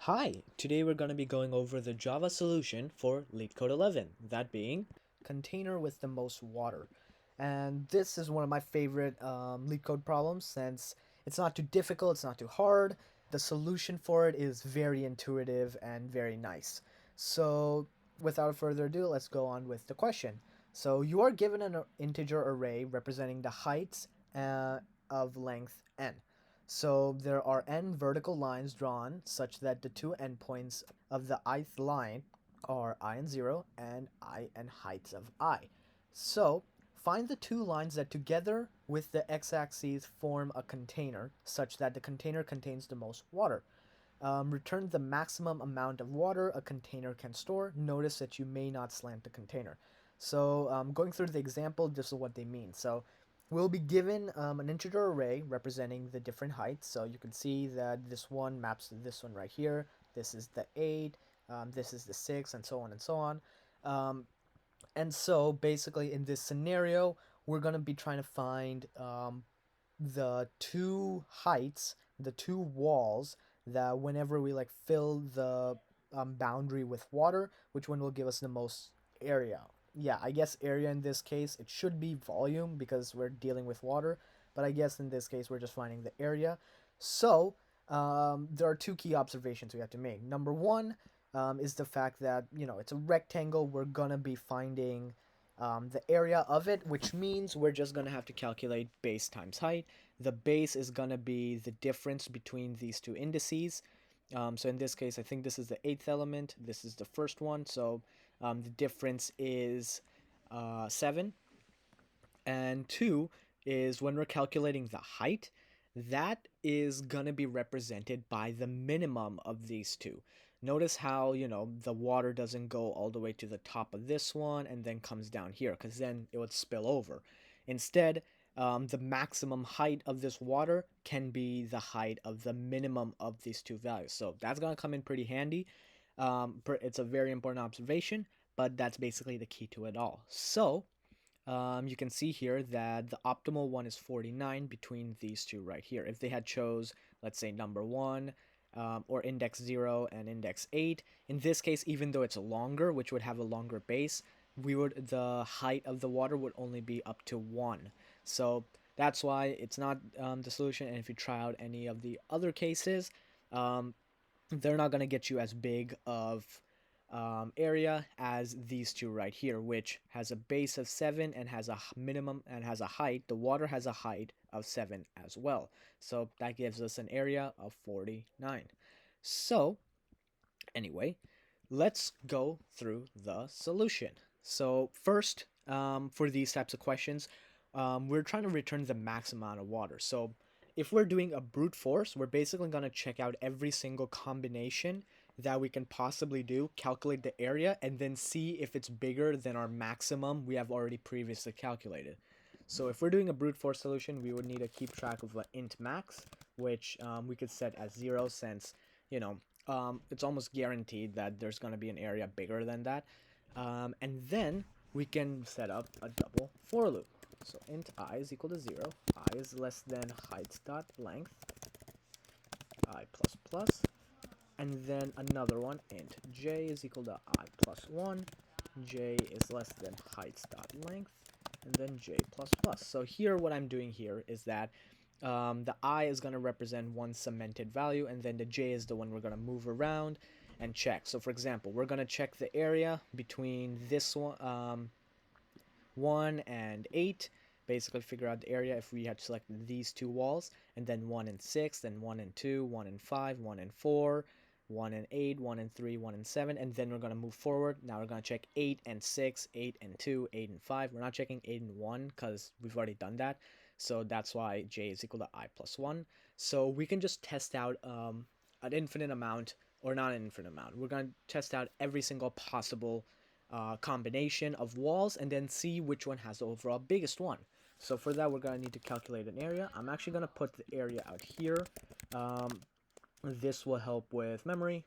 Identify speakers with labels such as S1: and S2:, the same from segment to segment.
S1: Hi, today we're going to be going over the Java solution for Leetcode 11, that being container with the most water. And this is one of my favorite Leetcode problems since it's not too difficult, it's not too hard. The solution for it is very intuitive and very nice. So without further ado, let's go on with the question. So you are given an integer array representing the heights of length n. So there are n vertical lines drawn such that the two endpoints of the ith line are I and 0 and I and heights of I. So find the two lines that together with the x-axis form a container such that the container contains the most water. Return the maximum amount of water a container can store. Notice that you may not slant the container. So going through the example, this is what they mean. So we'll be given an integer array representing the different heights. So you can see that this one maps to this one right here. This is the 8, this is the 6, and so on and so on. And so basically in this scenario, we're going to be trying to find the two heights, the two walls that whenever we like fill the boundary with water, which one will give us the most area. Yeah, I guess area in this case, it should be volume because we're dealing with water, but I guess in this case we're just finding the area. So there are two key observations we have to make. Number one is the fact that, it's a rectangle. We're gonna be finding the area of it, which means we're just going to have to calculate base times height. The base is going to be the difference between these two indices. So in this case, I think this is the 8th element. This is the first one. So the difference is 7. And 2 is when we're calculating the height, that is going to be represented by the minimum of these two. Notice how, the water doesn't go all the way to the top of this one and then comes down here, because then it would spill over. Instead, the maximum height of this water can be the height of the minimum of these two values. So that's going to come in pretty handy. It's a very important observation, but that's basically the key to it all. So you can see here that the optimal one is 49 between these two right here. If they had chose, let's say, number 1, or index 0 and index 8. In this case, even though it's longer, which would have a longer base, the height of the water would only be up to 1. So that's why it's not the solution. And if you try out any of the other cases, they're not going to get you as big of area as these two right here, which has a base of 7 and has a minimum and has a height. The water has a height of 7 as well. So that gives us an area of 49. So anyway, let's go through the solution. So first, for these types of questions, we're trying to return the max amount of water. So if we're doing a brute force, we're basically going to check out every single combination that we can possibly do, calculate the area, and then see if it's bigger than our maximum we have already previously calculated. So if we're doing a brute force solution, we would need to keep track of an int max, which we could set as 0 since, it's almost guaranteed that there's going to be an area bigger than that. And then we can set up a double for loop. So int I is equal to 0, I is less than heights dot length, I plus plus, and then another one, int j is equal to I plus 1, j is less than heights dot length, and then j plus plus. So here what I'm doing here is that the I is going to represent one cemented value, and then the j is the one we're going to move around and check. So for example, we're going to check the area between this one, 1 and 8, basically figure out the area if we had selected these two walls, and then 1 and 6, then 1 and 2, 1 and 5, 1 and 4, 1 and 8, 1 and 3, 1 and 7, and then we're going to move forward. Now we're going to check 8 and 6, 8 and 2, 8 and 5. We're not checking 8 and 1 because we've already done that. So that's why j is equal to I plus 1. So we can just test out an infinite amount, or not an infinite amount. We're going to test out every single possible combination of walls and then see which one has the overall biggest one. So for that, we're going to need to calculate an area. I'm actually going to put the area out here. This will help with memory.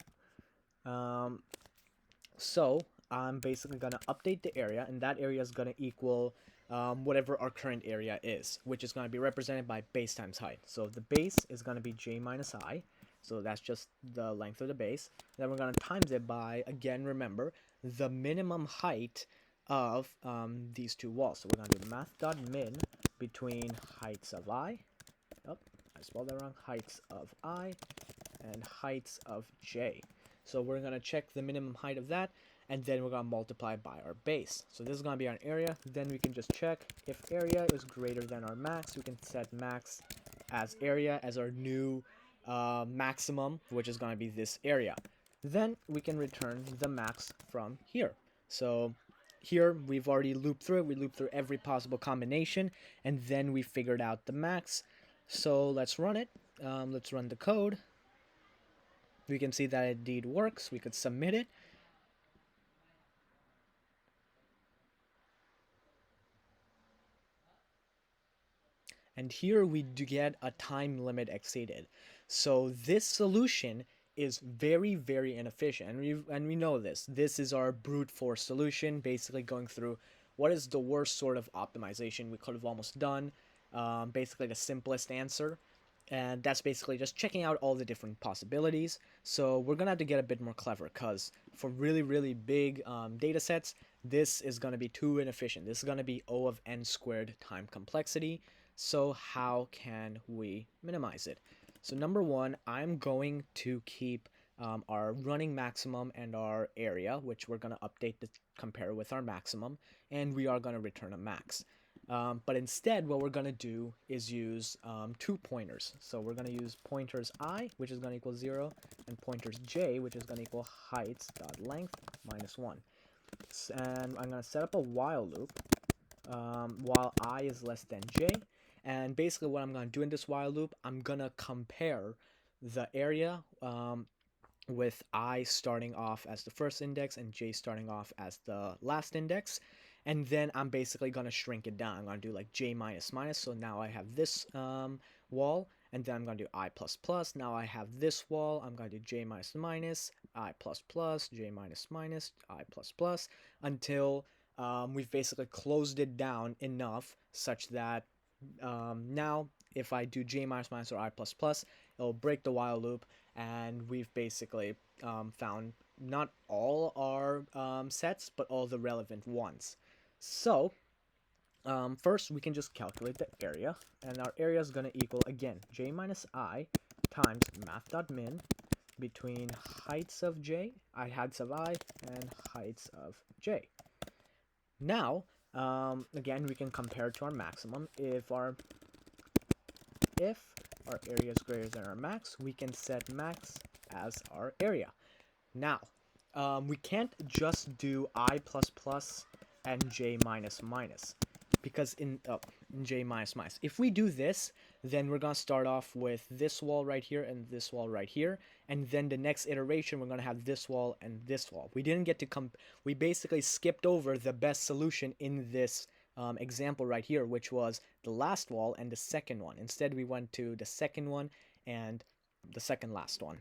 S1: So I'm basically going to update the area, and that area is going to equal whatever our current area is, which is going to be represented by base times height. So the base is going to be j minus I. So that's just the length of the base. Then we're going to times it by, again, remember, the minimum height of these two walls. So we're going to do math.min between heights of I. Oh, I spelled that wrong. Heights of I and heights of j. So we're going to check the minimum height of that, and then we're going to multiply by our base. So this is going to be our area. Then we can just check if area is greater than our max. We can set max as area as our new maximum, which is going to be this area. Then we can return the max from here. So here we've already looped through it. We looped through every possible combination, and then we figured out the max. So let's run it. Let's run the code. We can see that it indeed works. We could submit it. And here we do get a time limit exceeded. So this solution is very, very inefficient. And we know this. This is our brute force solution, basically going through what is the worst sort of optimization we could have almost done. Basically the simplest answer. And that's basically just checking out all the different possibilities. So we're going to have to get a bit more clever, because for really, really big data sets, this is going to be too inefficient. This is going to be O of n squared time complexity. So how can we minimize it? So number one, I'm going to keep our running maximum and our area, which we're going to update to compare with our maximum, and we are going to return a max. But instead, what we're going to do is use two pointers. So we're going to use pointers I, which is going to equal 0, and pointers j, which is going to equal heights.length minus 1. And I'm going to set up a while loop while I is less than j. And basically what I'm going to do in this while loop, I'm going to compare the area with I starting off as the first index and j starting off as the last index. And then I'm basically going to shrink it down. I'm going to do like j minus minus. So now I have this wall. And then I'm going to do I plus plus. Now I have this wall. I'm going to do j minus minus, I plus plus, j minus minus, I plus plus, until we've basically closed it down enough such that now if I do j minus minus or I plus plus, it'll break the while loop. And we've basically found not all our sets, but all the relevant ones. So first we can just calculate the area, and our area is going to equal, again, j minus I times math.min between heights of j, heights of I, and heights of j. Now, again, we can compare it to our maximum. If our area is greater than our max, we can set max as our area. Now, we can't just do I plus plus and j minus minus, because in j minus minus, if we do this, then we're going to start off with this wall right here and this wall right here, and then the next iteration we're going to have this wall and this wall. We didn't get to we basically skipped over the best solution in this example right here, which was the last wall and the second one. Instead, we went to the second one and the second last one.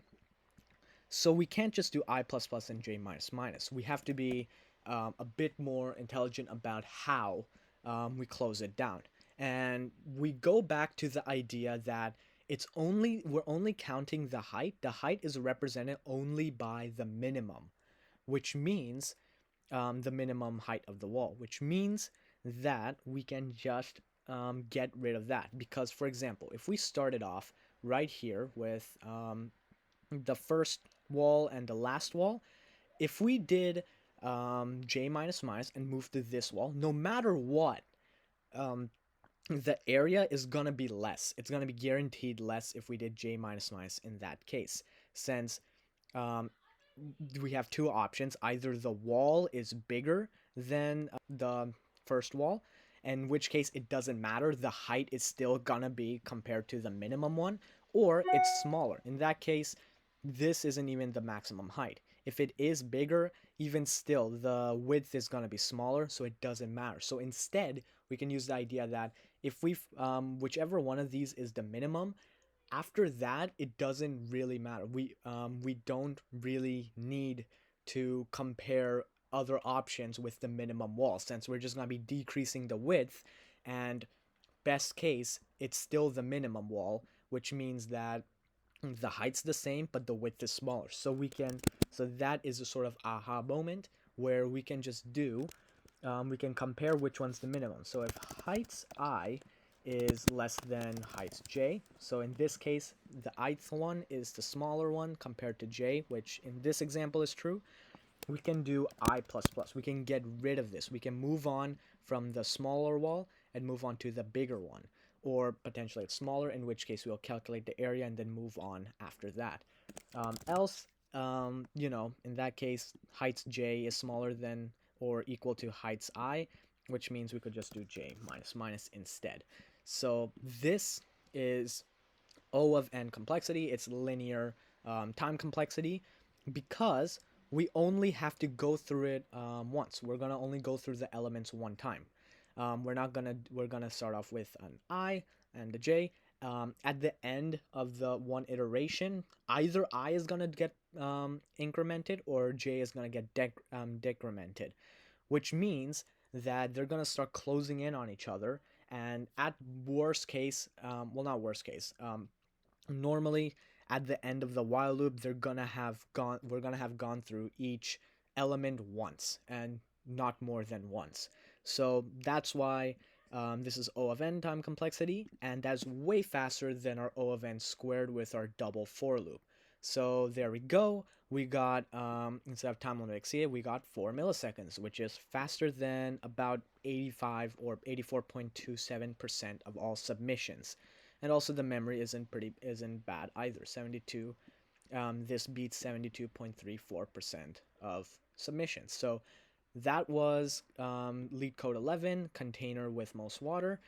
S1: So we can't just do I plus plus and j minus minus. We have to be a bit more intelligent about how we close it down. And we go back to the idea that we're only counting the height. The height is represented only by the minimum, which means the minimum height of the wall, which means that we can just get rid of that. Because, for example, if we started off right here with the first wall and the last wall, if we did j minus minus and move to this wall, no matter what, the area is going to be less. It's going to be guaranteed less if we did j minus minus in that case, since we have two options. Either the wall is bigger than the first wall, in which case it doesn't matter, the height is still gonna be compared to the minimum one, or it's smaller. In that case, this isn't even the maximum height. If it is bigger, even still, the width is going to be smaller, so it doesn't matter. So instead, we can use the idea that if we, whichever one of these is the minimum, after that, it doesn't really matter. We don't really need to compare other options with the minimum wall, since we're just going to be decreasing the width, and best case, it's still the minimum wall, which means that the height's the same, but the width is smaller. So that is a sort of aha moment where we can just we can compare which one's the minimum. So if heights I is less than heights j, so in this case, the ith one is the smaller one compared to j, which in this example is true, we can do I plus plus. We can get rid of this. We can move on from the smaller wall and move on to the bigger one. Or potentially it's smaller, in which case we'll calculate the area and then move on after that. Else, in that case, heights j is smaller than or equal to heights I, which means we could just do j minus minus instead. So this is O of n complexity. It's linear time complexity because we only have to go through it once. We're gonna only go through the elements one time. We're gonna start off with an I and a j. At the end of the one iteration, either I is gonna get incremented or j is gonna get decremented, which means that they're gonna start closing in on each other. And at worst case, well, not worst case, normally at the end of the while loop we're gonna have gone through each element once and not more than once. So that's why this is O of n time complexity, and that's way faster than our O of n squared with our double for loop. So there we go. We got, instead of time limit exceeded, we got 4 milliseconds, which is faster than about 85 or 84.27% of all submissions. And also the memory isn't bad either. 72. This beats 72.34% of submissions. So that was Leetcode 11, container with most water.